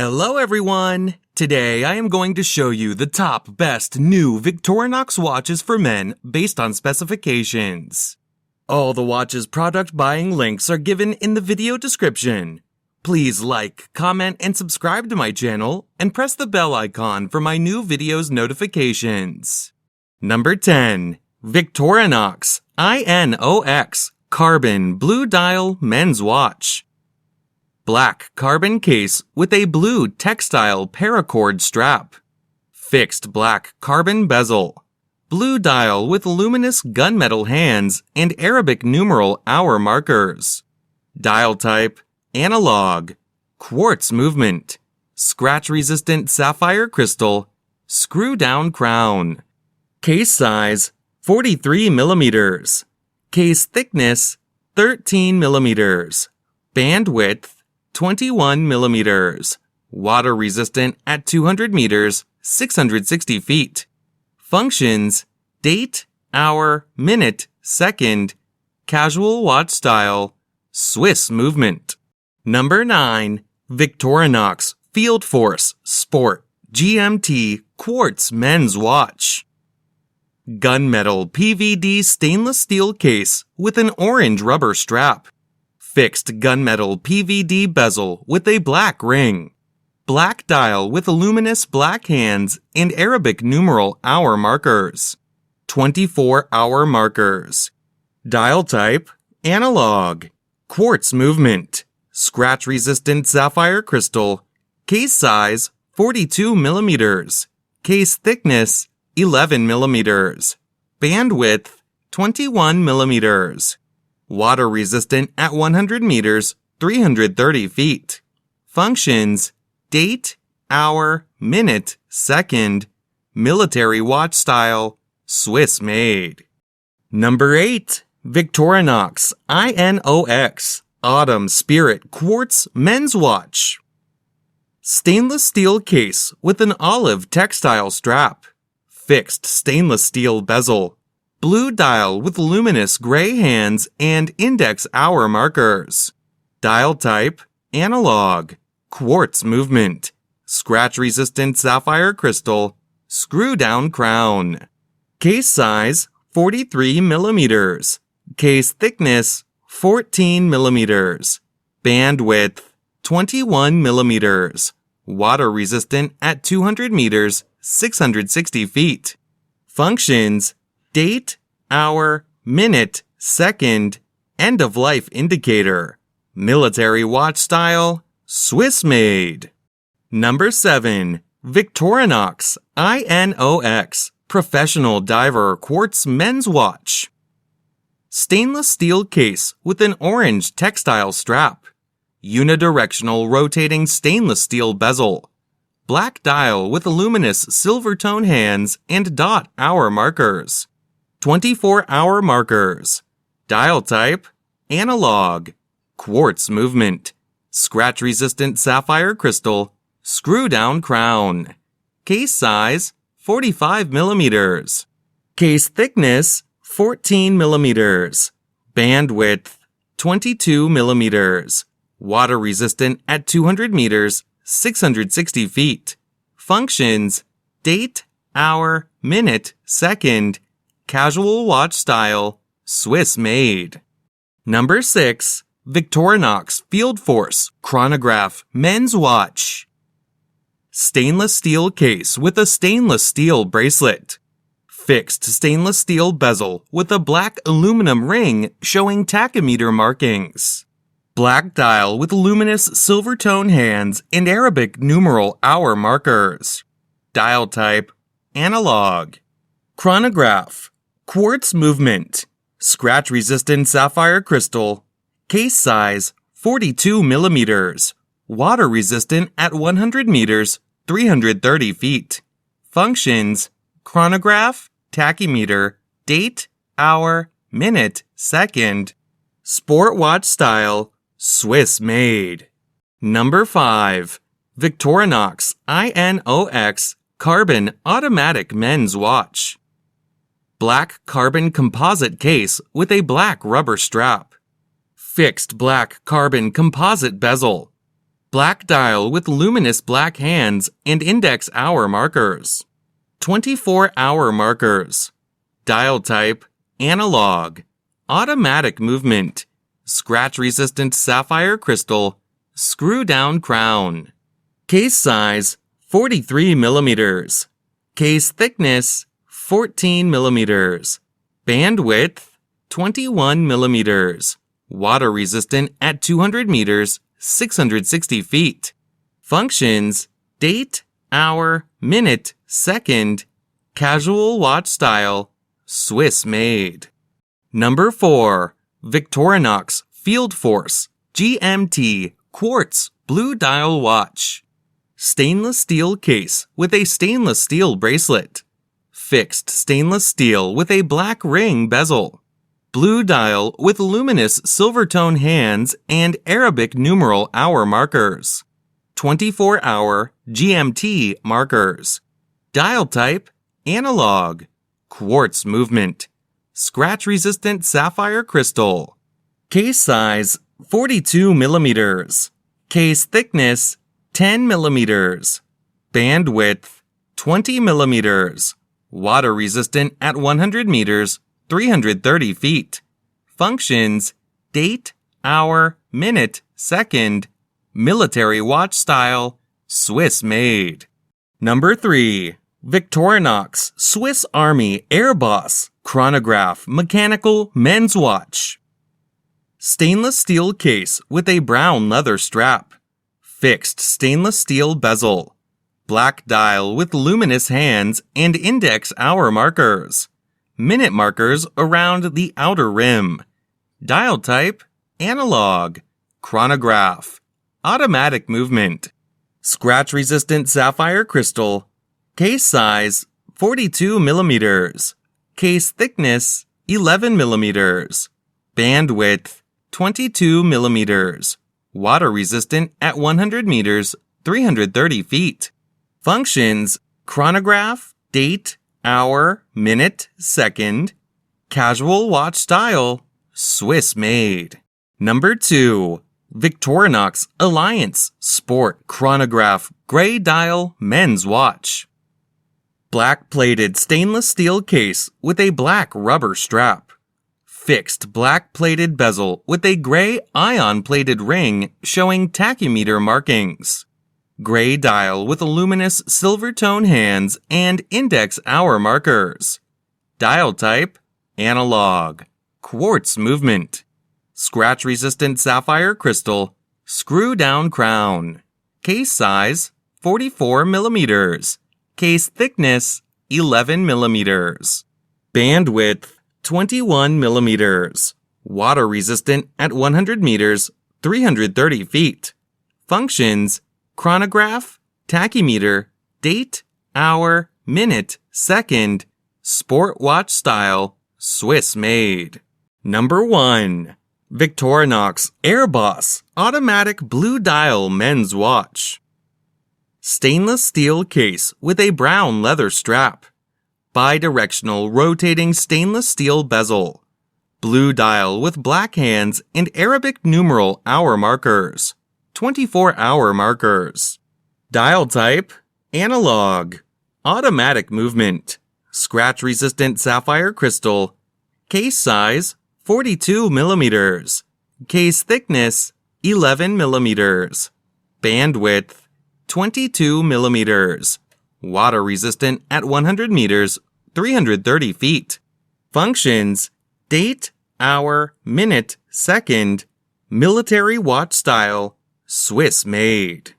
Hello everyone! Today I am going to show you the top best new Victorinox watches for men based on specifications. All the watches product buying links are given in the video description. Please like, comment, and subscribe to my channel and press the bell icon for my new videos notifications. Number 10. Victorinox I.N.O.X. Carbon Blue Dial Men's Watch. Black carbon case with a blue textile paracord strap. Fixed black carbon bezel. Blue dial with luminous gunmetal hands and Arabic numeral hour markers. Dial type, analog. Quartz movement. Scratch-resistant sapphire crystal. Screw-down crown. Case size, 43 millimeters. Case thickness, 13 millimeters. Band width, 21 millimeters. Water resistant at 200 meters, 660 feet. Functions, date, hour, minute, second. Casual watch style, Swiss movement. Number 9. Victorinox FieldForce Sport GMT Quartz Men's Watch. Gunmetal PVD stainless steel case with an orange rubber strap. Fixed gunmetal PVD bezel with a black ring. Black dial with luminous black hands and Arabic numeral hour markers. 24-hour markers. Dial type, analog. Quartz movement. Scratch-resistant sapphire crystal. Case size, 42 millimeters. Case thickness, 11 millimeters. Band width, 21 millimeters. Water resistant at 100 meters, 330 feet. Functions, date, hour, minute, second. Military watch style, Swiss made. Number 8. Victorinox I.N.O.X. Autumn Spirit Quartz Men's Watch. Stainless steel case with an olive textile strap. Fixed stainless steel bezel. Blue dial with luminous gray hands and index hour markers. Dial type, analog. Quartz movement. Scratch-resistant sapphire crystal. Screw-down crown. Case size, 43 millimeters. Case thickness, 14 millimeters. Band width, 21 millimeters. Water resistant at 200 meters, 660 feet. Functions, date, hour, minute, second, end-of-life indicator. Military watch style, Swiss made. Number 7. Victorinox I.N.O.X. Professional Diver Quartz Men's Watch. Stainless steel case with an orange textile strap. Unidirectional rotating stainless steel bezel. Black dial with luminous silver tone hands and dot hour markers. 24-hour markers. Dial type, analog. Quartz movement. Scratch-resistant sapphire crystal. Screw-down crown. Case size, 45 millimeters. Case thickness, 14 millimeters. Band width, 22 millimeters. Water resistant at 200 meters, 660 feet. Functions, date, hour, minute, second. Casual watch style, Swiss made. Number 6. Victorinox FieldForce Chronograph Men's Watch. Stainless steel case with a stainless steel bracelet. Fixed stainless steel bezel with a black aluminum ring showing tachymeter markings. Black dial with luminous silver tone hands and Arabic numeral hour markers. Dial type, analog. Chronograph. Quartz movement. Scratch-resistant sapphire crystal. Case size, 42 millimeters. Water resistant at 100 meters, 330 feet. Functions, chronograph, tachymeter, date, hour, minute, second. Sport watch style, Swiss made. Number 5. Victorinox I.N.O.X. Carbon Automatic Men's Watch. Black carbon composite case with a black rubber strap. Fixed black carbon composite bezel. Black dial with luminous black hands and index hour markers. 24-hour markers. Dial type, analog. Automatic movement. Scratch-resistant sapphire crystal. Screw-down crown. Case size, 43 millimeters. Case thickness, 14 millimeters. Bandwidth, 21 millimeters. Water resistant at 200 meters, 660 feet. Functions, date, hour, minute, second. Casual watch style, Swiss made. Number 4. Victorinox FieldForce GMT Quartz Blue Dial Watch. Stainless steel case with a stainless steel bracelet. Fixed stainless steel with a black ring bezel. Blue dial with luminous silver tone hands and Arabic numeral hour markers. 24-hour GMT markers. Dial type, analog. Quartz movement. Scratch-resistant sapphire crystal. Case size, 42 millimeters. Case thickness, 10 millimeters. Bandwidth, 20 millimeters. Water resistant at 100 meters, 330 feet. Functions, date, hour, minute, second. Military watch style, Swiss made. Number 3. Victorinox Swiss Army AirBoss Chronograph Mechanical Men's Watch. Stainless steel case with a brown leather strap. Fixed stainless steel bezel. Black dial with luminous hands and index hour markers. Minute markers around the outer rim. Dial type, analog. Chronograph. Automatic movement. Scratch-resistant sapphire crystal. Case size, 42 millimeters. Case thickness, 11 millimeters. Bandwidth, 22 millimeters. Water resistant at 100 meters, 330 feet. Functions, chronograph, date, hour, minute, second. Casual watch style, Swiss made. Number 2. Victorinox Alliance Sport Chronograph Gray Dial Men's Watch. Black-plated stainless steel case with a black rubber strap. Fixed black-plated bezel with a gray ion-plated ring showing tachymeter markings. Gray dial with luminous silver tone hands and index hour markers. Dial type, analog. Quartz movement. Scratch-resistant sapphire crystal. Screw-down crown. Case size, 44 millimeters. Case thickness, 11 millimeters. Bandwidth, 21 millimeters. Water resistant at 100 meters, 330 feet. Functions, chronograph, tachymeter, date, hour, minute, second. Sport watch style, Swiss made. Number 1. Victorinox AirBoss Automatic Blue Dial Men's Watch. Stainless steel case with a brown leather strap. Bidirectional rotating stainless steel bezel. Blue dial with black hands and Arabic numeral hour markers. 24-hour markers. Dial type, analog. Automatic movement. Scratch-resistant sapphire crystal. Case size, 42 millimeters. Case thickness, 11 millimeters. Bandwidth, 22 millimeters. Water resistant at 100 meters, 330 feet. Functions, date, hour, minute, second. Military watch style, Swiss made.